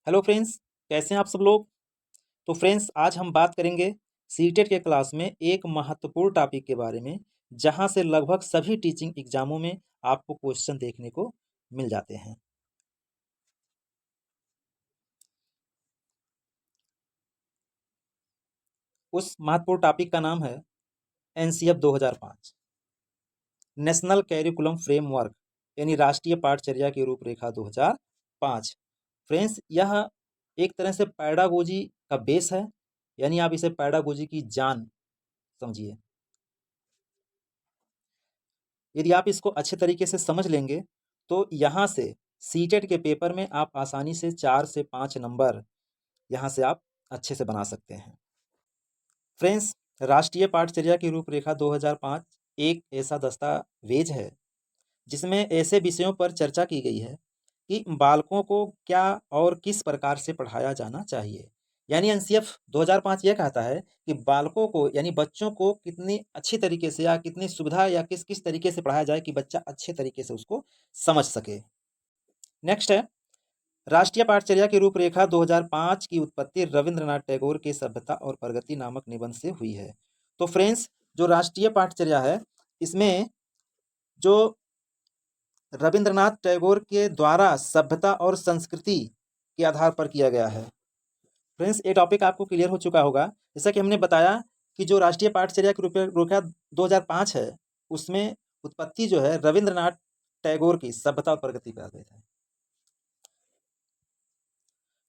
Hello friends, कैसे हैं आप सब लोग। तो फ्रेंड्स, आज हम बात करेंगे सीटेट के क्लास में एक महत्वपूर्ण टॉपिक के बारे में, जहां से लगभग सभी टीचिंग एग्जामों में आपको क्वेश्चन देखने को मिल जाते हैं। उस महत्वपूर्ण टॉपिक का नाम है एनसीएफ 2005, नेशनल कैरिकुलम फ्रेमवर्क, यानी राष्ट्रीय पाठचर्या की रूपरेखा 2005। फ्रेंड्स, यह एक तरह से पैडागोजी का बेस है, यानी आप इसे पैडागोजी की जान समझिए। यदि आप इसको अच्छे तरीके से समझ लेंगे तो यहाँ से सीटेट के पेपर में आप आसानी से 4 से 5 नंबर यहाँ से आप अच्छे से बना सकते हैं। फ्रेंड्स, राष्ट्रीय पाठचर्या की रूपरेखा 2005 एक ऐसा दस्तावेज है जिसमें ऐसे विषयों पर चर्चा की गई है कि बालकों को क्या और किस प्रकार से पढ़ाया जाना चाहिए। यानी एनसीएफ 2005 यह कहता है कि बालकों को यानी बच्चों को कितनी अच्छी तरीके से या कितनी सुविधा या किस किस तरीके से पढ़ाया जाए कि बच्चा अच्छे तरीके से उसको समझ सके। नेक्स्ट है, राष्ट्रीय पाठचर्या की रूपरेखा 2005 की उत्पत्ति रविंद्रनाथ टैगोर के सभ्यता और प्रगति नामक निबंध से हुई है। तो फ्रेंड्स, जो राष्ट्रीय पाठचर्या है इसमें जो रविंद्रनाथ टैगोर के द्वारा सभ्यता और संस्कृति के आधार पर किया गया है। फ्रेंड्स, ये टॉपिक आपको क्लियर हो चुका होगा। जैसा कि हमने बताया कि जो राष्ट्रीय पाठचर्या की रूपरेखा 2005 है उसमें उत्पत्ति जो है रविंद्रनाथ टैगोर की सभ्यता और प्रगति पर आधारित है।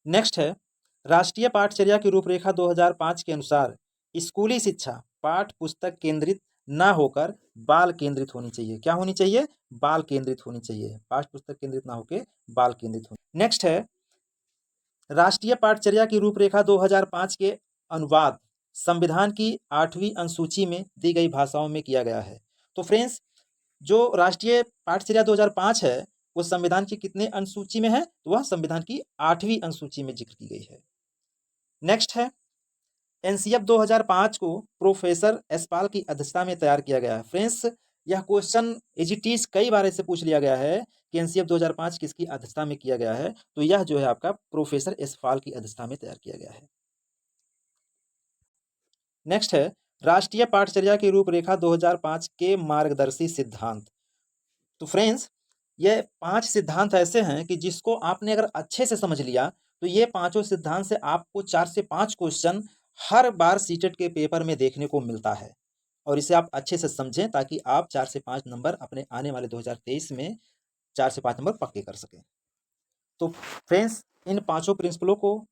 नेक्स्ट है, राष्ट्रीय पाठचर्या की रूपरेखा 2005 के अनुसार स्कूली शिक्षा पाठ पुस्तक केंद्रित ना होकर बाल केंद्रित होनी चाहिए। क्या होनी चाहिए? बाल केंद्रित होनी चाहिए। पाठ पुस्तक केंद्रित ना होकर बाल केंद्रित होनी। नेक्स्ट है, राष्ट्रीय पाठचर्या की रूपरेखा 2005 के अनुवाद संविधान की 8वीं अनुसूची में दी गई भाषाओं में किया गया है। तो फ्रेंड्स, जो राष्ट्रीय पाठचर्या 2005 है वो संविधान की कितने अनुसूची में है? तो वह संविधान की 8वीं अनुसूची में जिक्र की गई है। नेक्स्ट है, एनसीएफ 2005 को प्रोफेसर एसपाल की अध्यक्षता में तैयार किया गया है। फ्रेंड्स, यह क्वेश्चन एजीटीज कई बार ऐसे पूछ लिया गया है कि एनसीएफ 2005 किसकी अध्यक्षता में किया गया है, तो यह जो है आपका प्रोफेसर एसपाल की अध्यक्षता में तैयार किया गया है। नेक्स्ट है, राष्ट्रीय पाठचर्या की रूपरेखा 2005 के मार्गदर्शी सिद्धांत। तो फ्रेंड्स, ये 5 सिद्धांत ऐसे हैं कि जिसको आपने अगर अच्छे से समझ लिया तो ये पांचों सिद्धांत से आपको 4 से 5 क्वेश्चन हर बार सीटेट के पेपर में देखने को मिलता है, और इसे आप अच्छे से समझें ताकि आप 4 से 5 नंबर अपने आने वाले 2023 में 4 से 5 नंबर पक्के कर सकें। तो फ्रेंड्स, इन पांचों प्रिंसिपलों को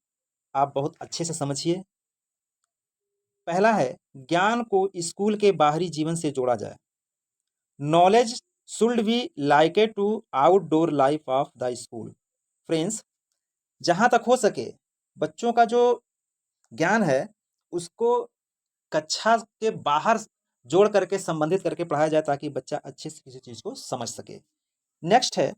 आप बहुत अच्छे से समझिए। पहला है, ज्ञान को स्कूल के बाहरी जीवन से जोड़ा जाए। Knowledge should be linked to outdoor life of the school. Friends, जहां तक हो सके बच्चों का जो ज्ञान है उसको कक्षा के बाहर जोड़ करके संबंधित करके पढ़ाया जाए ताकि बच्चा अच्छे से किसी चीज को समझ सके। नेक्स्ट है,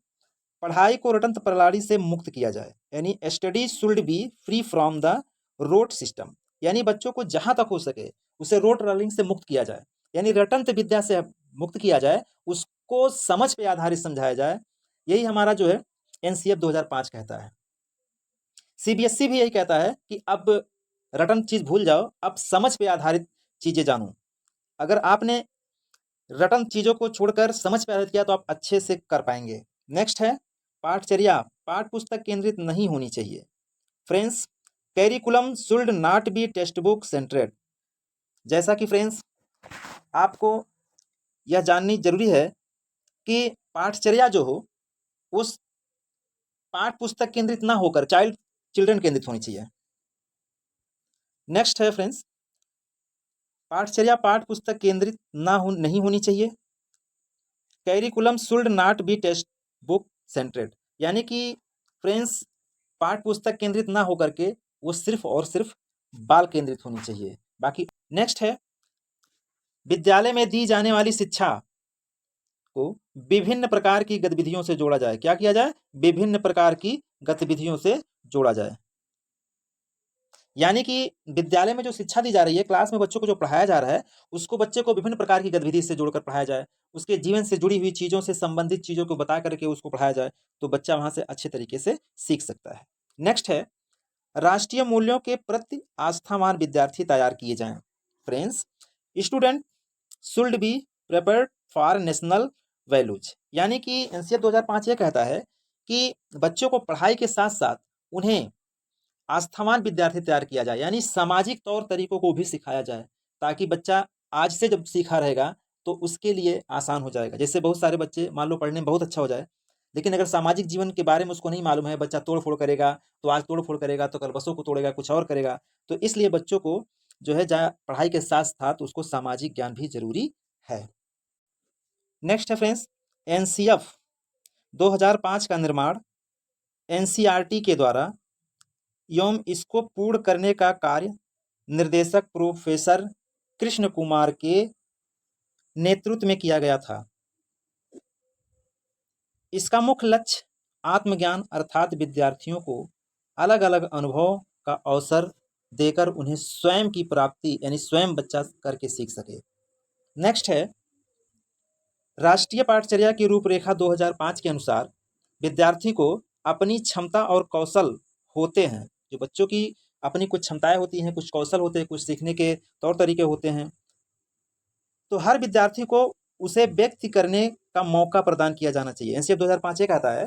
पढ़ाई को रटंत प्रणाली से मुक्त किया जाए, यानी study should be free from the rote system. यानी बच्चों को जहां तक हो सके उसे रोट लर्निंग से मुक्त किया जाए, यानी रटंत विद्या से मुक्त किया जाए, उसको समझ पे आधारित समझाया जाए। यही हमारा जो है एनसीएफ 2005 कहता है। सीबीएसई भी यही कहता है कि अब रटन चीज भूल जाओ, अब समझ पे आधारित चीजें जानो। अगर आपने रटन चीजों को छोड़कर समझ पे आधारित किया तो आप अच्छे से कर पाएंगे। नेक्स्ट है, पाठचर्या पाठ पुस्तक केंद्रित नहीं होनी चाहिए। Friends, curriculum should not be text book centred. जैसा कि फ्रेंड्स आपको यह जाननी जरूरी है कि पाठचर्या जो हो उस पाठ पुस्तक केंद्रित ना होकर चिल्ड्रन केंद्रित होनी चाहिए। नेक्स्ट है फ्रेंड्स, पाठचर्या पाठ पुस्तक केंद्रित नहीं होनी चाहिए। Curriculum should not be text book centred, यानी कि फ्रेंड्स पाठ पुस्तक केंद्रित ना होकर के वो सिर्फ और सिर्फ बाल केंद्रित होनी चाहिए। बाकी नेक्स्ट है, विद्यालय में दी जाने वाली शिक्षा को विभिन्न प्रकार की गतिविधियों से जोड़ा जाए। क्या किया जाए? विभिन्न प्रकार की गतिविधियों से जोड़ा जाए। यानी कि विद्यालय में जो शिक्षा दी जा रही है, क्लास में बच्चों को जो पढ़ाया जा रहा है उसको बच्चे को विभिन्न प्रकार की गतिविधि से जोड़कर पढ़ाया जाए, उसके जीवन से जुड़ी हुई चीजों से संबंधित चीजों को बता करके उसको पढ़ाया जाए, तो बच्चा वहां से अच्छे तरीके से सीख सकता है। नेक्स्ट है, राष्ट्रीय मूल्यों के प्रति आस्थावान विद्यार्थी तैयार किए जाएं। Friends, student should be prepared for national values, यानी कि एनसीएफ 2005 ये कहता है कि बच्चों को पढ़ाई के साथ साथ उन्हें आस्थावान विद्यार्थी तैयार किया जाए, यानी सामाजिक तौर तरीकों को भी सिखाया जाए, ताकि बच्चा आज से जब सीखा रहेगा तो उसके लिए आसान हो जाएगा। जैसे बहुत सारे बच्चे मान लो पढ़ने में बहुत अच्छा हो जाए, लेकिन अगर सामाजिक जीवन के बारे में उसको नहीं मालूम है, बच्चा तोड़ फोड़ करेगा, तो आज तोड़ फोड़ करेगा तो कल बसों को तोड़ेगा, कुछ और करेगा। तो इसलिए बच्चों को जो है पढ़ाई के साथ साथ उसको सामाजिक ज्ञान भी जरूरी है। नेक्स्ट है फ्रेंड्स, एनसीएफ 2005 का निर्माण एनसीईआरटी के द्वारा एवं इसको पूर्ण करने का कार्य निर्देशक प्रोफेसर कृष्ण कुमार के नेतृत्व में किया गया था। इसका मुख्य लक्ष्य आत्मज्ञान अर्थात विद्यार्थियों को अलग अलग अनुभव का अवसर देकर उन्हें स्वयं की प्राप्ति यानी स्वयं बच्चा करके सीख सके। नेक्स्ट है, राष्ट्रीय पाठचर्या की रूपरेखा 2005 के अनुसार विद्यार्थी को अपनी क्षमता और कौशल होते हैं, जो बच्चों की अपनी कुछ क्षमताएं होती हैं, कुछ कौशल होते हैं, कुछ सीखने के तौर तरीके होते हैं, तो हर विद्यार्थी को उसे व्यक्त करने का मौका प्रदान किया जाना चाहिए। एनसीएफ 2005 ये कहता है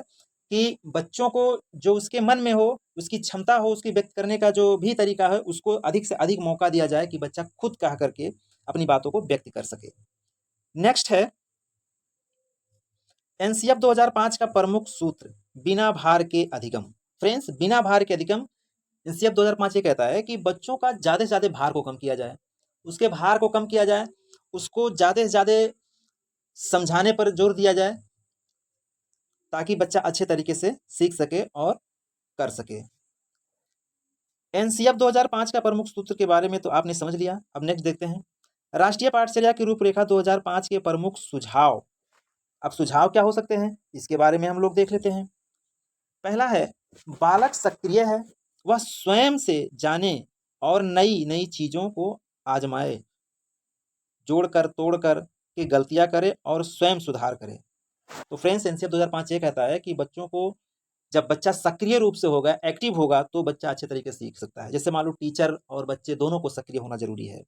कि बच्चों को जो उसके मन में हो, उसकी क्षमता हो, उसकी व्यक्त करने का जो भी तरीका है, उसको अधिक से अधिक मौका दिया जाए कि बच्चा खुद कह करके अपनी बातों को व्यक्त कर सके। नेक्स्ट है, एनसीएफ 2005 का प्रमुख सूत्र बिना भार के अधिगम। फ्रेंड्स, बिना भार के अधिगम एनसीएफ 2005 ये कहता है कि बच्चों का ज़्यादा से ज़्यादा भार को कम किया जाए, उसके भार को कम किया जाए, उसको ज़्यादा से ज़्यादा समझाने पर जोर दिया जाए, ताकि बच्चा अच्छे तरीके से सीख सके और कर सके। एनसीएफ 2005 का प्रमुख सूत्र के बारे में तो आपने समझ लिया। अब नेक्स्ट देखते हैं, राष्ट्रीय पाठचर्या की रूपरेखा 2005 के प्रमुख सुझाव। अब सुझाव क्या हो सकते हैं, इसके बारे में हम लोग देख लेते हैं। पहला है, बालक सक्रिय है, वह स्वयं से जाने और नई नई चीजों को आजमाए, जोड़कर तोड़कर के गलतियां करे और स्वयं सुधार करे। तो फ्रेंड्स, एनसीएफ 2005 ये कहता है कि बच्चों को जब बच्चा सक्रिय रूप से होगा, एक्टिव होगा, तो बच्चा अच्छे तरीके से सीख सकता है। जैसे मान लो टीचर और बच्चे दोनों को सक्रिय होना जरूरी है,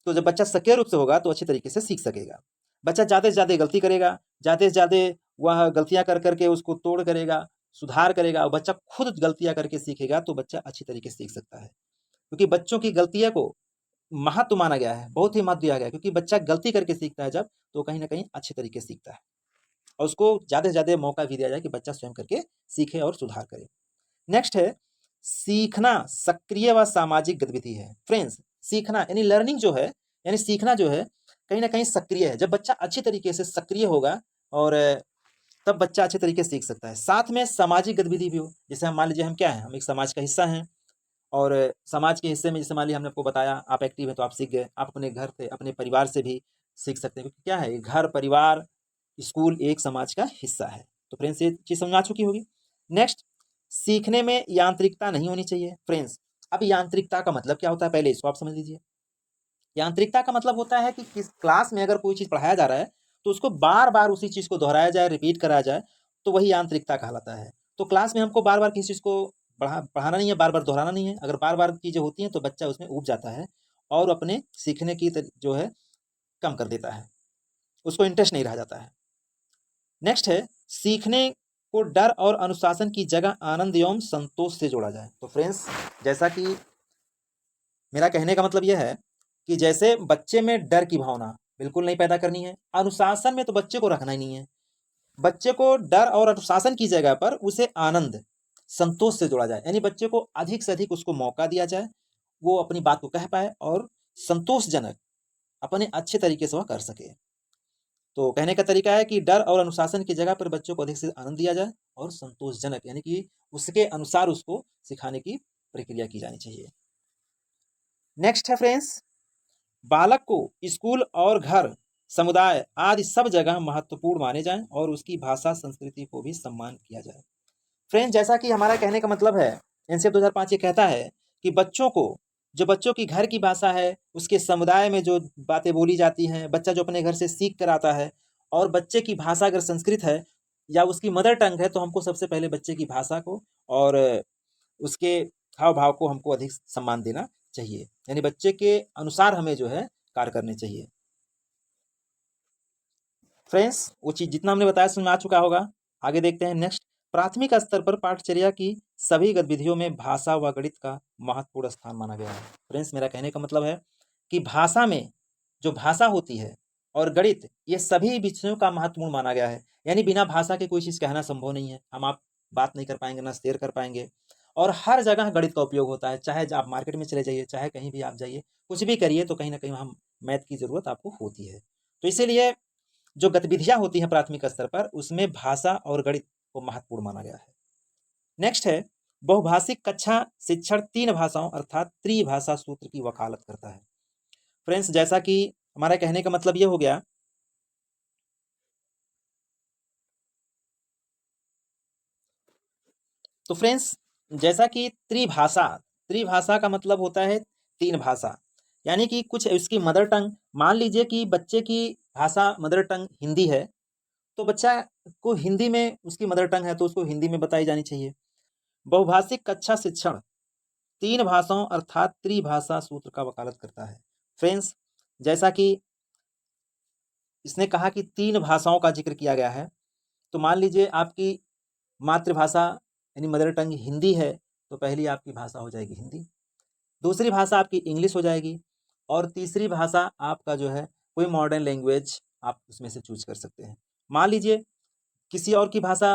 तो जब बच्चा सक्रिय रूप से होगा तो अच्छे तरीके से सीख सकेगा। बच्चा ज़्यादा से ज़्यादा गलती करेगा, ज़्यादा से ज़्यादा वह गलतियां कर करके उसको तोड़ करेगा, सुधार करेगा, और बच्चा खुद गलतियां करके सीखेगा, तो बच्चा अच्छी तरीके से सीख सकता है। क्योंकि बच्चों की गलतियों को महत्व माना गया है, बहुत ही महत्व दिया गया है, क्योंकि बच्चा गलती करके सीखता है जब, तो कहीं ना कहीं अच्छे तरीके से सीखता है, और उसको ज़्यादा से ज़्यादा मौका भी दिया जाए कि बच्चा स्वयं करके सीखे और सुधार करे। नेक्स्ट है, सीखना सक्रिय व सामाजिक गतिविधि है। फ्रेंड्स, सीखना यानी लर्निंग जो है, यानी सीखना जो है, कहीं ना कहीं सक्रिय है। जब बच्चा अच्छी तरीके से सक्रिय होगा और तब बच्चा अच्छे तरीके से सीख सकता है। साथ में सामाजिक गतिविधि भी हो, जैसे हम मान लीजिए हम क्या हैं, हम एक समाज का हिस्सा हैं, और समाज के हिस्से में जैसे मान लीजिए हमने आपको बताया आप एक्टिव हैं तो आप सीख गए, आप अपने घर से अपने परिवार से भी सीख सकते हैं, क्योंकि क्या है, घर परिवार स्कूल एक समाज का हिस्सा है। तो फ्रेंड्स, ये चीज़ समझ आ चुकी होगी। नेक्स्ट, सीखने में यांत्रिकता नहीं होनी चाहिए। फ्रेंड्स, अब यांत्रिकता का मतलब क्या होता है, पहले इसको आप समझ लीजिए। यांत्रिकता का मतलब होता है कि किस क्लास में अगर कोई चीज़ पढ़ाया जा रहा है तो उसको बार बार उसी चीज़ को दोहराया जाए, रिपीट कराया जाए, तो वही यांत्रिकता कहलाता है। तो क्लास में हमको बार बार किसी चीज़ को पढ़ाना नहीं है, बार बार दोहराना नहीं है। अगर बार बार चीज़ें होती हैं तो बच्चा उसमें ऊब जाता है और अपने सीखने की जो है कम कर देता है, उसको इंटरेस्ट नहीं रह जाता है। नेक्स्ट है, सीखने को डर और अनुशासन की जगह आनंद एवं संतोष से जोड़ा जाए। तो फ्रेंड्स, जैसा कि मेरा कहने का मतलब यह है कि जैसे बच्चे में डर की भावना बिल्कुल नहीं पैदा करनी है, अनुशासन में तो बच्चे को रखना ही नहीं है। बच्चे को डर और अनुशासन की जगह पर उसे आनंद संतोष से जोड़ा जाए, यानी बच्चे को अधिक से अधिक उसको मौका दिया जाए, वो अपनी बात को कह पाए और संतोषजनक अपने अच्छे तरीके से वह कर सके। तो कहने का तरीका है कि डर और अनुशासन की जगह पर बच्चों को अधिक से आनंद दिया जाए और संतोषजनक यानी कि उसके अनुसार उसको सिखाने की प्रक्रिया की जानी चाहिए। नेक्स्ट है फ्रेंड्स, बालक को स्कूल और घर समुदाय आदि सब जगह महत्वपूर्ण माने जाएं और उसकी भाषा संस्कृति को भी सम्मान किया जाए। फ्रेंड्स, जैसा कि हमारा कहने का मतलब है, एनसीएफ 2005 ये कहता है कि बच्चों को जो बच्चों की घर की भाषा है, उसके समुदाय में जो बातें बोली जाती हैं, बच्चा जो अपने घर से सीख कर आता है, और बच्चे की भाषा अगर संस्कृत है या उसकी मदर टंग है, तो हमको सबसे पहले बच्चे की भाषा को और उसके हाव भाव को हमको अधिक सम्मान देना चाहिए, यानी बच्चे के अनुसार हमें जो है कार्य करने चाहिए। फ्रेंड्स, वो चीज़ जितना हमने बताया समझ में आ चुका होगा। आगे देखते हैं नेक्स्ट। प्राथमिक स्तर पर पाठचर्या की सभी गतिविधियों में भाषा व गणित का महत्वपूर्ण स्थान माना गया है। फ्रेंड्स, मेरा कहने का मतलब है कि भाषा में जो भाषा होती है और गणित, ये सभी विषयों का महत्वपूर्ण माना गया है। यानी बिना भाषा के कोई चीज़ कहना संभव नहीं है। हम आप बात नहीं कर पाएंगे, ना शेयर कर पाएंगे। और हर जगह गणित का उपयोग होता है, चाहे आप मार्केट में चले जाइए, चाहे कहीं भी आप जाइए, कुछ भी करिए तो कहीं ना कहीं वहाँ मैथ की ज़रूरत आपको होती है। तो इसीलिए जो गतिविधियां होती हैं प्राथमिक स्तर पर, उसमें भाषा और गणित को महत्वपूर्ण माना गया है। नेक्स्ट है, बहुभाषिक कक्षा शिक्षण 3 भाषाओं अर्थात त्रिभाषा सूत्र की वकालत करता है। फ्रेंड्स, जैसा कि हमारा कहने का मतलब ये हो गया, तो फ्रेंड्स जैसा कि त्रिभाषा, त्रिभाषा का मतलब होता है 3 भाषा, यानी कि कुछ उसकी मदर टंग, मान लीजिए कि बच्चे की भाषा मदर टंग हिंदी है, तो बच्चा को हिंदी में, उसकी मदर टंग है तो उसको हिंदी में बताई जानी चाहिए। बहुभाषिक कक्षा शिक्षण 3 भाषाओं अर्थात त्रिभाषा सूत्र का वकालत करता है। फ्रेंड्स, जैसा कि इसने कहा कि 3 भाषाओं का जिक्र किया गया है, तो मान लीजिए आपकी मातृभाषा यानी मदर टंग हिंदी है, तो पहली आपकी भाषा हो जाएगी हिंदी, दूसरी भाषा आपकी इंग्लिश हो जाएगी, और तीसरी भाषा आपका जो है कोई मॉडर्न लैंग्वेज आप उसमें से चूज कर सकते हैं। मान लीजिए किसी और की भाषा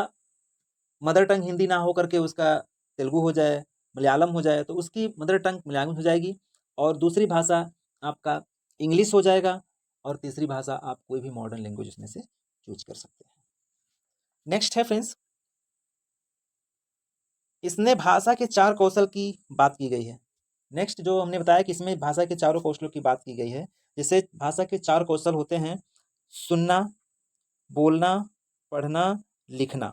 मदर टंग हिंदी ना हो करके उसका तेलुगु हो जाए, मलयालम हो जाए, तो उसकी मदर टंग मलयालम हो जाएगी, और दूसरी भाषा आपका इंग्लिश हो जाएगा, और तीसरी भाषा आप कोई भी मॉडर्न लैंग्वेज उसमें से चूज कर सकते हैं। नेक्स्ट है फ्रेंड्स, इसने भाषा के 4 कौशल की बात की गई है। नेक्स्ट जो हमने बताया कि इसमें भाषा के चारों कौशलों की बात की गई है। जैसे भाषा के 4 कौशल होते हैं, सुनना, बोलना, पढ़ना, लिखना।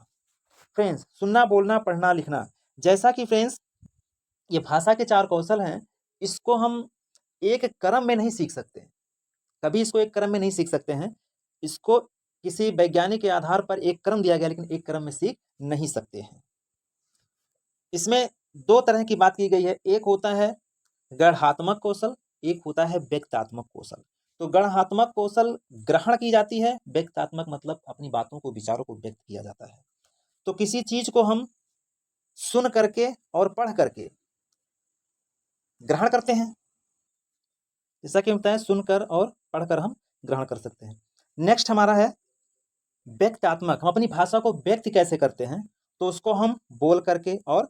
फ्रेंड्स, सुनना, बोलना, पढ़ना, लिखना, जैसा कि फ्रेंड्स ये भाषा के 4 कौशल हैं, इसको हम एक क्रम में नहीं सीख सकते, कभी इसको एक क्रम में नहीं सीख सकते हैं। इसको किसी वैज्ञानिक के आधार पर एक क्रम दिया गया, लेकिन एक क्रम में सीख नहीं सकते हैं। इसमें 2 तरह की बात की गई है, एक होता है गढ़ात्मक कौशल, एक होता है व्यक्तात्मक कौशल। तो गढ़ात्मक कौशल ग्रहण की जाती है, व्यक्तात्मक मतलब अपनी बातों को, विचारों को व्यक्त किया जाता है। तो किसी चीज को हम सुन करके और पढ़ करके ग्रहण करते हैं, जैसा कि होता है सुनकर और पढ़कर हम ग्रहण कर सकते हैं। नेक्स्ट हमारा है व्यक्तात्मक, हम अपनी भाषा को व्यक्त कैसे करते हैं, तो उसको हम बोल करके और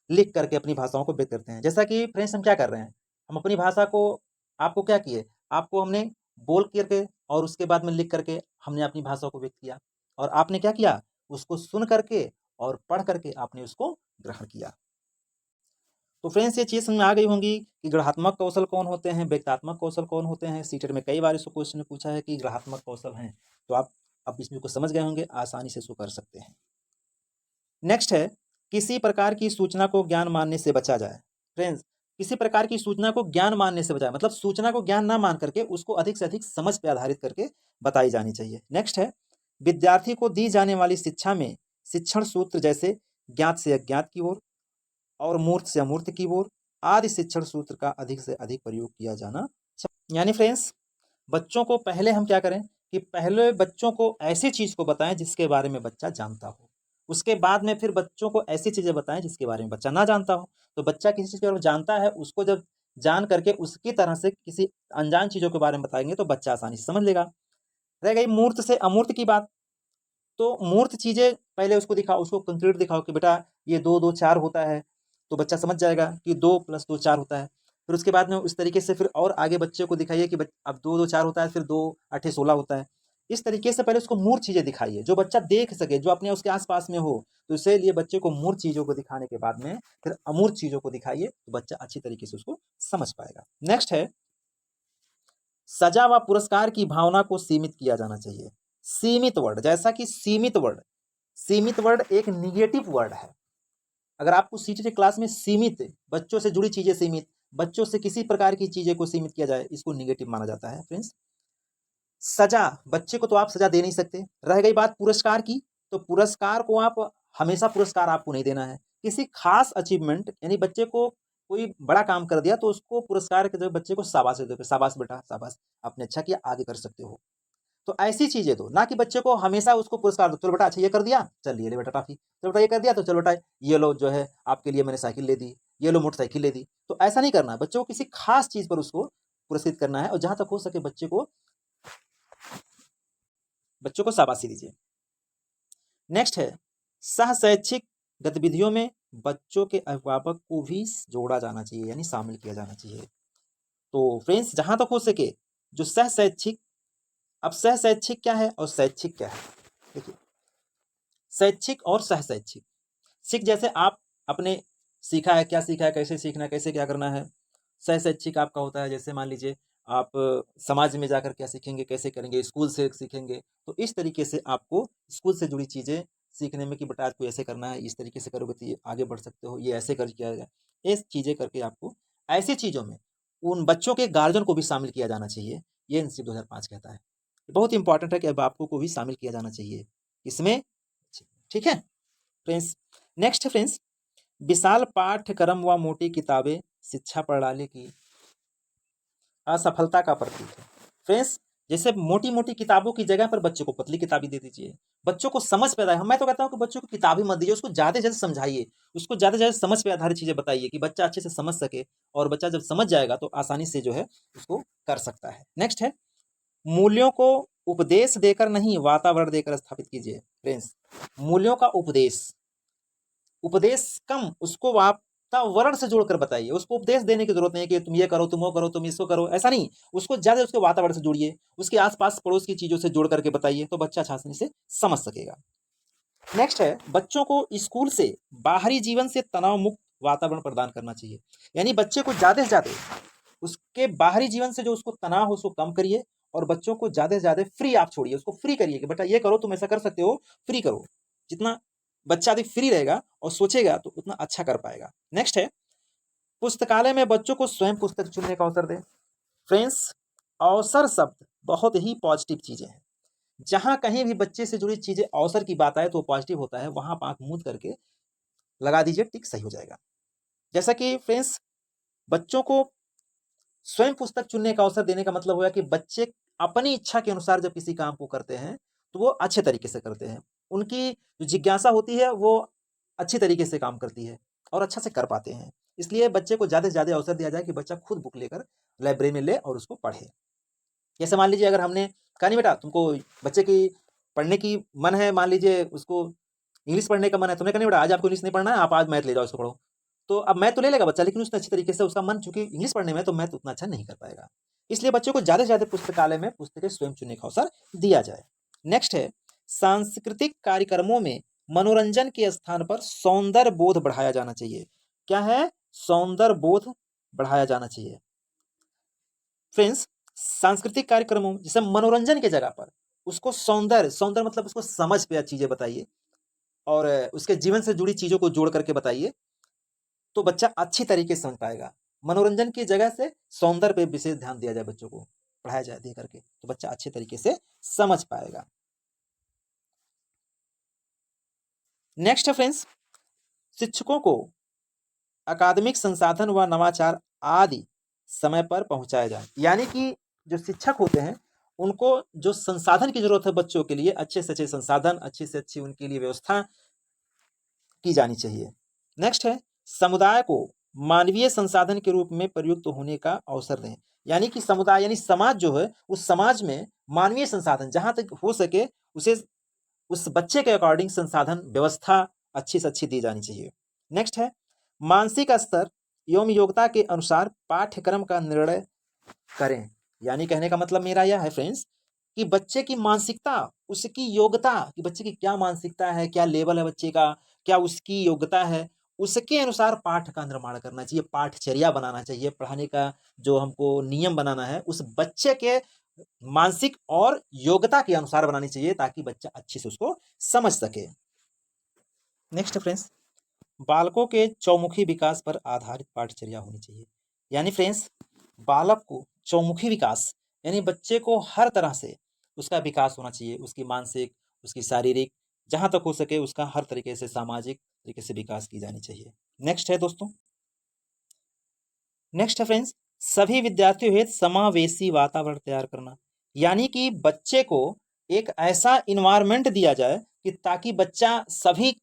लिख करके अपनी भाषाओं को व्यक्त करते हैं। जैसा कि फ्रेंड्स हम क्या कर रहे हैं, हम अपनी भाषा को, आपको क्या किए, आपको हमने बोल करके और उसके बाद में लिख करके हमने अपनी भाषा को व्यक्त किया, और आपने क्या किया, उसको सुन करके और पढ़ करके आपने उसको ग्रहण किया। तो फ्रेंड्स ये चीज़ समझ में आ गई होंगी कि ग्रहात्मक कौशल कौन होते हैं, व्यक्तात्मक कौशल कौन होते हैं। सीटेट में कई बार इसको क्वेश्चन में पूछा है कि ग्रहात्मक कौशल हैं, तो आप अब इसमें को समझ गए होंगे, आसानी से इसको कर सकते हैं। नेक्स्ट है, किसी प्रकार की सूचना को ज्ञान मानने से बचा जाए। फ्रेंड्स, किसी प्रकार की सूचना को ज्ञान मानने से बचाए, मतलब सूचना को ज्ञान ना मान करके उसको अधिक से अधिक समझ पे आधारित करके बताई जानी चाहिए। नेक्स्ट है, विद्यार्थी को दी जाने वाली शिक्षा में शिक्षण सूत्र जैसे ज्ञात से अज्ञात की ओर और मूर्त से अमूर्त की ओर आदि शिक्षण सूत्र का अधिक से अधिक प्रयोग किया जाना चाहिए। यानी फ्रेंड्स, बच्चों को पहले हम क्या करें कि पहले बच्चों को ऐसी चीज को बताएं जिसके बारे में बच्चा जानता हो, उसके बाद में फिर बच्चों को ऐसी चीजें बताएं जिसके बारे में बच्चा ना जानता हो। तो बच्चा किसी चीज के बारे में जानता है, उसको जब जान करके उसकी तरह से किसी अनजान चीजों के बारे में बताएंगे तो बच्चा आसानी से समझ लेगा। रह गई मूर्त से अमूर्त की बात, तो मूर्त चीजें पहले उसको दिखाओ, उसको कंक्रीट दिखाओ कि बेटा ये 2 2 4 होता है, तो बच्चा समझ जाएगा कि 2 + 2 4 होता है। फिर उसके बाद में उस तरीके से फिर और आगे बच्चे को दिखाइए कि अब 2 2 4 होता है, फिर 2 8 16 होता है। इस तरीके से पहले उसको मूर्त चीजें दिखाइए जो बच्चा देख सके, जो अपने उसके आसपास में हो। तो इसीलिए बच्चे को मूर्त चीजों को दिखाने के बाद में फिर अमूर्त चीजों को दिखाइए, तो बच्चा अच्छी तरीके से उसको समझ पाएगा। नेक्स्ट है, सजा व पुरस्कार की भावना को सीमित किया जाना चाहिए। सीमित वर्ड, जैसा कि सीमित वर्ड, सीमित वर्ड एक निगेटिव वर्ड है। अगर आपको सीटीटी क्लास में सीमित, बच्चों से जुड़ी चीजें सीमित, बच्चों से किसी प्रकार की चीजें को सीमित किया जाए, इसको निगेटिव माना जाता है। फ्रेंड्स, सजा, बच्चे को तो आप सजा दे नहीं सकते। रह गई बात पुरस्कार की, तो पुरस्कार को आप हमेशा पुरस्कार आपको नहीं देना है। किसी खास अचीवमेंट यानी बच्चे को कोई बड़ा काम कर दिया तो उसको पुरस्कार के जगह बच्चे को शाबाश दो, शाबाश बेटा शाबाश, आपने अच्छा किया, आगे कर सकते हो। तो ऐसी चीजें दो, ना कि बच्चे को हमेशा उसको पुरस्कार दो, चलो बेटा अच्छा ये कर दिया, चल ये ले बेटा टॉफी, चलो बेटा ये कर दिया तो चलो बेटा ये लो जो है आपके लिए मैंने साइकिल ले दी, ये लो मोटरसाइकिल ले दी। तो ऐसा नहीं करना है, बच्चों को किसी खास चीज पर उसको पुरस्कृत करना है और जहां तक हो सके बच्चों को शाबाशी दीजिए। नेक्स्ट है सह शैक्षिक गतिविधियों में बच्चों के अभिभावक को भी जोड़ा जाना चाहिए, यानी शामिल किया जाना चाहिए। तो फ्रेंड्स जहां तक हो सके जो सह शैक्षिक, अब सह शैक्षिक क्या है और शैक्षिक क्या है, देखिए शैक्षिक और सह शैक्षिक। सीख जैसे आप अपने सीखा है, क्या सीखा है, कैसे सीखना है, कैसे क्या करना है। सह शैक्षिक आपका होता है जैसे मान लीजिए आप समाज में जाकर क्या सीखेंगे, कैसे करेंगे, स्कूल से सीखेंगे। तो इस तरीके से आपको स्कूल से जुड़ी चीज़ें सीखने में कि बेटा आज को ऐसे करना है, इस तरीके से करोगे तो ये आगे बढ़ सकते हो, ये ऐसे कर किया जाए, ये चीज़ें करके आपको ऐसी चीज़ों में उन बच्चों के गार्जियन को भी शामिल किया जाना चाहिए। ये एनसीपी 2005 कहता है। बहुत इंपॉर्टेंट है कि अभिभावकों को भी शामिल किया जाना चाहिए इसमें। ठीक है फ्रेंड्स। नेक्स्ट फ्रेंड्स, विशाल पाठ्यक्रम व मोटी किताबें शिक्षा प्रणाली की असफलता का प्रतीक है। फ्रेंड्स जैसे मोटी मोटी किताबों की जगह पर बच्चों को पतली किताबें दे दीजिए, बच्चों को समझ पे आए। मैं तो कहता हूँ कि बच्चों को किताबें मत दीजिए, उसको ज़्यादा से ज़्यादा समझाइए, उसको ज़्यादा से ज़्यादा समझ पे आधारित चीज़ें बताइए कि बच्चा अच्छे से समझ सके, और बच्चा जब समझ जाएगा तो आसानी से जो है उसको कर सकता है। नेक्स्ट है मूल्यों को उपदेश देकर नहीं वातावरण देकर स्थापित कीजिए। फ्रेंड्स मूल्यों का उपदेश, उपदेश कम, उसको वातावरण से जोड़कर बताइए। उसको उपदेश देने की जरूरत नहीं है कि तुम ये करो, तुम वो करो, तुम इसको करो, ऐसा नहीं। उसको ज्यादा उसके वातावरण से जोड़िए, उसके आसपास पड़ोस की चीजों से जोड़ करके बताइए, तो बच्चा आसानी से समझ सकेगा। नेक्स्ट है बच्चों को स्कूल से बाहरी जीवन से तनाव मुक्त वातावरण प्रदान करना चाहिए। यानी बच्चे को ज्यादा से ज्यादा उसके बाहरी जीवन से जो उसको तनाव हो उसको कम करिए, और बच्चों को ज्यादा से ज्यादा फ्री आप छोड़िए, उसको फ्री करिए कि बेटा ये करो, तुम ऐसा कर सकते हो, फ्री करो। जितना बच्चा अधिक फ्री रहेगा और सोचेगा तो उतना अच्छा कर पाएगा। नेक्स्ट है पुस्तकालय में बच्चों को स्वयं पुस्तक चुनने का अवसर दें। फ्रेंड्स अवसर शब्द बहुत ही पॉजिटिव चीजें हैं। जहां कहीं भी बच्चे से जुड़ी चीजें अवसर की बात आए तो पॉजिटिव होता है, वहां आप आंख मूंद करके लगा दीजिए, टिक सही हो जाएगा। जैसा कि फ्रेंड्स बच्चों को स्वयं पुस्तक चुनने का अवसर देने का मतलब हुआ कि बच्चे अपनी इच्छा के अनुसार जब किसी काम को करते हैं तो वो अच्छे तरीके से करते हैं। उनकी जो जिज्ञासा होती है वो अच्छी तरीके से काम करती है और अच्छा से कर पाते हैं। इसलिए बच्चे को ज़्यादा से ज़्यादा अवसर दिया जाए कि बच्चा खुद बुक लेकर लाइब्रेरी में ले और उसको पढ़े। जैसे मान लीजिए अगर हमने कहा नहीं बेटा तुमको बच्चे की पढ़ने की मन है, मान लीजिए उसको इंग्लिश पढ़ने का मन है, तुमने कहा नहीं बेटा आज आपको इंग्लिश नहीं पढ़ना है, आप आज मैथ ले जाओ इसको पढ़ो। तो अब मैथ तो ले लेगा बच्चा, लेकिन उसने अच्छी तरीके से उसका मन चूंकि इंग्लिश पढ़ने में, तो मैथ उतना अच्छा नहीं कर पाएगा। इसलिए बच्चों को ज्यादा से ज्यादा पुस्तकालय में पुस्तकें स्वयं चुनने का अवसर दिया जाए। नेक्स्ट है सांस्कृतिक कार्यक्रमों में मनोरंजन के स्थान पर सौंदर्य बोध बढ़ाया जाना चाहिए। क्या है? सौंदर्य बोध बढ़ाया जाना चाहिए। फ्रेंड्स सांस्कृतिक कार्यक्रमों जैसे मनोरंजन के जगह पर उसको सौंदर्य, सौंदर्य मतलब उसको समझ पे चीजें बताइए और उसके जीवन से जुड़ी चीजों को जोड़ करके बताइए, तो बच्चा अच्छी तरीके से समझ पाएगा। मनोरंजन की जगह से सौंदर्य पे विशेष ध्यान दिया जाए, बच्चों को पढ़ाया जाए दे करके, तो बच्चा अच्छे तरीके से समझ पाएगा। नेक्स्ट है फ्रेंड्स शिक्षकों को अकादमिक संसाधन व नवाचार आदि समय पर पहुंचाया जाए। यानी कि जो शिक्षक होते हैं उनको जो संसाधन की जरूरत है बच्चों के लिए, अच्छे से अच्छे संसाधन, अच्छी से अच्छी उनके लिए व्यवस्था की जानी चाहिए। नेक्स्ट है समुदाय को मानवीय संसाधन के रूप में प्रयुक्त होने का अवसर दें। यानी कि समुदाय यानी समाज जो है उस समाज में मानवीय संसाधन जहां तक हो सके उसे उस बच्चे के अकॉर्डिंग संसाधन व्यवस्था अच्छी से अच्छी दी जानी चाहिए। नेक्स्ट है मानसिक स्तर एवं योग्यता के अनुसार पाठ्यक्रम का निर्णय करें। यानी कहने का मतलब मेरा यह है फ्रेंड्स कि बच्चे की मानसिकता, उसकी योग्यता कि बच्चे की क्या मानसिकता है, क्या लेवल है बच्चे का, क्या उसकी योग्यता है, उसके अनुसार पाठ का निर्माण करना चाहिए, पाठचर्या बनाना चाहिए, पढ़ाने का जो हमको नियम बनाना है उस बच्चे के मानसिक और योग्यता के अनुसार बनानी चाहिए ताकि बच्चा अच्छे से उसको समझ सके। नेक्स्ट फ्रेंड्स बालकों के चौमुखी विकास पर आधारित पाठचर्या होनी चाहिए। यानी फ्रेंड्स बालक को चौमुखी विकास यानी बच्चे को हर तरह से उसका विकास होना चाहिए, उसकी मानसिक, उसकी शारीरिक, जहाँ तक हो सके उसका हर तरीके से सामाजिक तरीके से विकास की जानी चाहिए। नेक्स्ट है दोस्तों, नेक्स्ट है फ्रेंड्स, सभी विद्यार्थियों हेतु समावेशी वातावरण तैयार करना। यानी कि बच्चे को एक ऐसा इन्वायरमेंट दिया जाए कि ताकि बच्चा सभी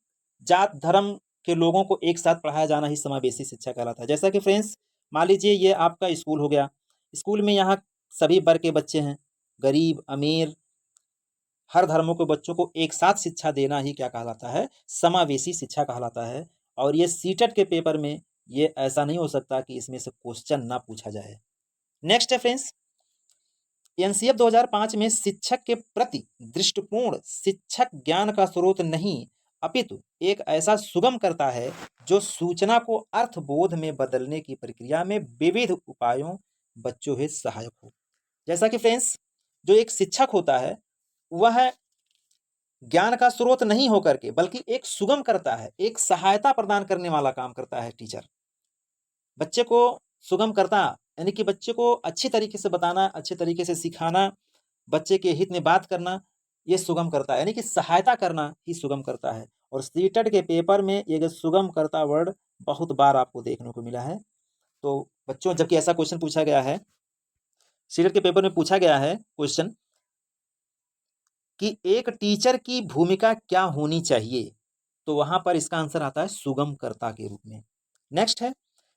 जात धर्म के लोगों को एक साथ पढ़ाया जाना ही समावेशी शिक्षा कहलाता है। जैसा कि फ्रेंड्स मान लीजिए ये आपका स्कूल हो गया, स्कूल में यहाँ सभी वर्ग के बच्चे हैं, गरीब अमीर हर धर्मों के बच्चों को एक साथ शिक्षा देना ही क्या कहलाता है, समावेशी शिक्षा कहलाता है। और ये सीटेट के पेपर में ये ऐसा नहीं हो सकता कि इसमें से क्वेश्चन ना पूछा जाए। नेक्स्ट है फ्रेंड्स, एनसीएफ 2005 में शिक्षक के प्रति दृष्टिकोण शिक्षक ज्ञान का स्रोत नहीं अपितु एक ऐसा सुगम करता है जो सूचना को अर्थबोध में बदलने की प्रक्रिया में विविध उपायों बच्चों हेतु सहायक हो। जैसा कि फ्रेंड्स जो एक शिक्षक होता है वह ज्ञान का स्रोत नहीं होकर के बल्कि एक सुगम करता है, एक सहायता प्रदान करने वाला काम करता है टीचर। बच्चे को सुगम करता यानी कि बच्चे को अच्छी तरीके से बताना, अच्छे तरीके से सिखाना, बच्चे के हित में बात करना, ये सुगम करता है, यानी कि सहायता करना ही सुगम करता है। और सीटेट के पेपर में ये सुगम करता वर्ड बहुत बार आपको देखने को मिला है। तो बच्चों जबकि ऐसा क्वेश्चन पूछा गया है, सीटेट के पेपर में पूछा गया है क्वेश्चन कि एक टीचर की भूमिका क्या होनी चाहिए, तो वहां पर इसका आंसर आता है सुगमकर्ता के रूप में। नेक्स्ट है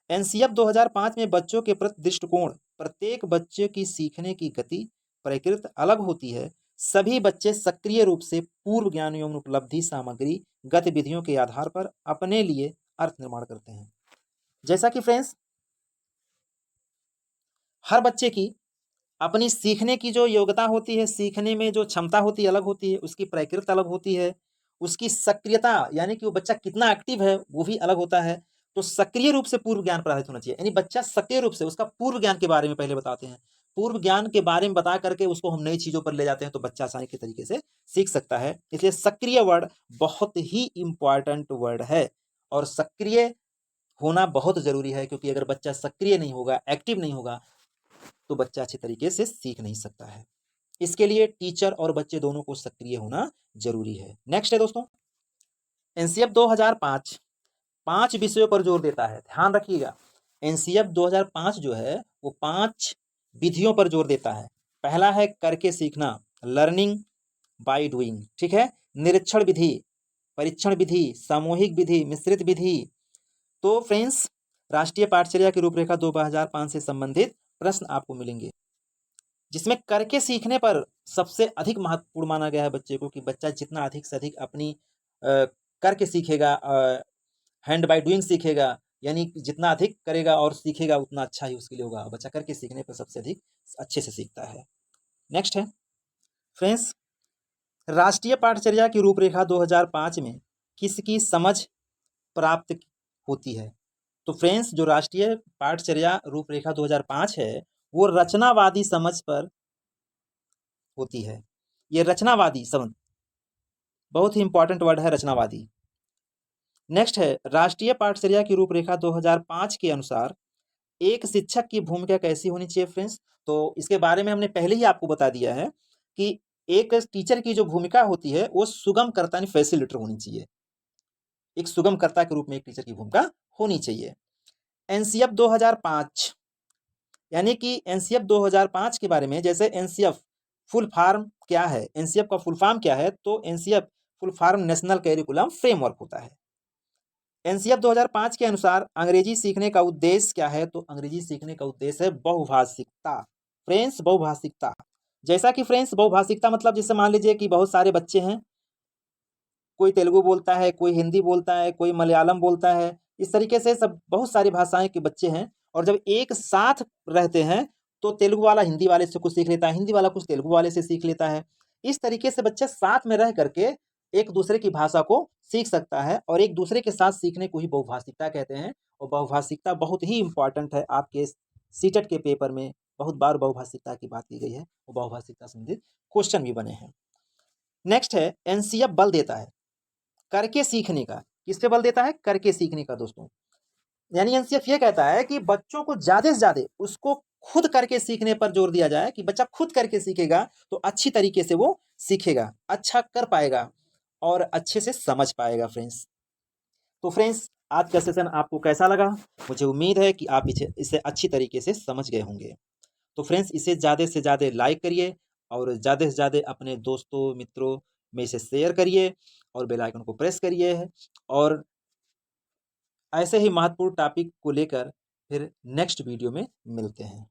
एनसीएफ 2005 में बच्चों के प्रति दृष्टिकोण, प्रत्येक बच्चे की सीखने की गति प्रकृति अलग होती है, सभी बच्चे सक्रिय रूप से पूर्व ज्ञान एवं उपलब्धि सामग्री गतिविधियों के आधार पर अपने लिए अर्थ निर्माण करते हैं। जैसा कि फ्रेंड्स हर बच्चे की अपनी सीखने की जो योग्यता होती है, सीखने में जो क्षमता होती है अलग होती है, उसकी प्रकृति अलग होती है, उसकी सक्रियता यानी कि वो बच्चा कितना एक्टिव है वो भी अलग होता है। तो सक्रिय रूप से पूर्व ज्ञान प्रभावित होना चाहिए, यानी बच्चा सक्रिय रूप से उसका पूर्व ज्ञान के बारे में पहले बताते हैं, पूर्व ज्ञान के बारे में बता करके उसको हम नई चीजों पर ले जाते हैं तो बच्चा आसानी के तरीके से सीख सकता है। इसलिए सक्रिय वर्ड बहुत ही इंपॉर्टेंट वर्ड है और सक्रिय होना बहुत जरूरी है, क्योंकि अगर बच्चा सक्रिय नहीं होगा, एक्टिव नहीं होगा, तो बच्चा अच्छे तरीके से सीख नहीं सकता है। इसके लिए टीचर और बच्चे दोनों को सक्रिय होना जरूरी है। नेक्स्ट है दोस्तों, एनसीएफ 2005 5 विषयों पर जोर देता है। ध्यान रखिएगा, एनसीएफ 2005 जो है वो 5 विधियों पर जोर देता है। पहला है करके सीखना, लर्निंग बाय डूइंग, ठीक है। निरीक्षण विधि, परीक्षण विधि, सामूहिक विधि, मिश्रित विधि। तो फ्रेंड्स राष्ट्रीय पाठचर्या की रूपरेखा 2005 से संबंधित प्रश्न आपको मिलेंगे, जिसमें करके सीखने पर सबसे अधिक महत्वपूर्ण माना गया है बच्चे को, कि बच्चा जितना अधिक से अधिक अपनी करके सीखेगा, हैंड बाय डूइंग सीखेगा, यानी जितना अधिक करेगा और सीखेगा उतना अच्छा ही उसके लिए होगा। बच्चा करके सीखने पर सबसे अधिक अच्छे से सीखता है। नेक्स्ट है फ्रेंड्स, राष्ट्रीय पाठचर्या की रूपरेखा 2005 में किसकी समझ प्राप्त होती है? तो फ्रेंड्स जो राष्ट्रीय पाठचर्या रूपरेखा 2005 है वो रचनावादी समझ पर होती है। ये रचनावादी समझ बहुत ही इंपॉर्टेंट वर्ड है, रचनावादी। नेक्स्ट है राष्ट्रीय पाठचर्या की रूपरेखा 2005 के अनुसार एक शिक्षक की भूमिका कैसी होनी चाहिए फ्रेंड्स? तो इसके बारे में हमने पहले ही आपको बता दिया है कि एक टीचर की जो भूमिका होती है वो सुगमकर्ता यानी फैसिलिटेटर होनी चाहिए। एक सुगमकर्ता के रूप में एक टीचर की भूमिका होनी चाहिए। एनसीएफ 2005 यानी कि एनसीएफ 2005 के बारे में, जैसे एनसीएफ फुल फॉर्म क्या है, एनसीएफ का फुल फॉर्म क्या है, तो NCF full form national curriculum framework होता है। एनसीएफ 2005 के अनुसार अंग्रेजी सीखने का उद्देश्य क्या है? तो अंग्रेजी सीखने का उद्देश्य है बहुभाषिकता। फ्रेंड्स बहुभाषिकता, जैसा कि फ्रेंड्स बहुभाषिकता मतलब जैसे मान लीजिए कि बहुत सारे बच्चे हैं, कोई तेलुगु बोलता है, कोई हिंदी बोलता है, कोई मलयालम बोलता है, इस तरीके से सब बहुत सारी भाषाएं के बच्चे हैं। और जब एक साथ रहते हैं तो तेलुगु वाला हिंदी वाले से कुछ सीख लेता है, हिंदी वाला कुछ तेलुगु वाले से सीख लेता है। इस तरीके से बच्चे साथ में रह करके एक दूसरे की भाषा को सीख सकता है, और एक दूसरे के साथ सीखने को ही बहुभाषिकता कहते हैं। और बहुभाषिकता बहुत ही इंपॉर्टेंट है, आपके सीटेट के पेपर में बहुत बार बहुभाषिकता की बात की गई है और बहुभाषिकता संबंधित क्वेश्चन भी बने हैं। नेक्स्ट है एनसीएफ बल देता है करके सीखने का। किस पे बल देता है? करके सीखने का दोस्तों। यानी एनसीएफ ये कहता है कि बच्चों को ज्यादा से ज्यादा उसको खुद करके सीखने पर जोर दिया जाए, कि बच्चा खुद करके सीखेगा तो अच्छी तरीके से वो सीखेगा, अच्छा कर पाएगा। और अच्छे से समझ पाएगा फ्रेंड्स। तो फ्रेंड्स, आज का सेशन आपको कैसा लगा? मुझे उम्मीद है कि आप इसे अच्छी तरीके से समझ गए होंगे। तो फ्रेंड्स, इसे ज़्यादा से ज़्यादा लाइक करिए और ज़्यादा से ज़्यादा अपने दोस्तों मित्रों में इसे शेयर करिए और बेल आइकन को प्रेस करिए। और ऐसे ही महत्वपूर्ण टॉपिक को लेकर फिर नेक्स्ट वीडियो में मिलते हैं।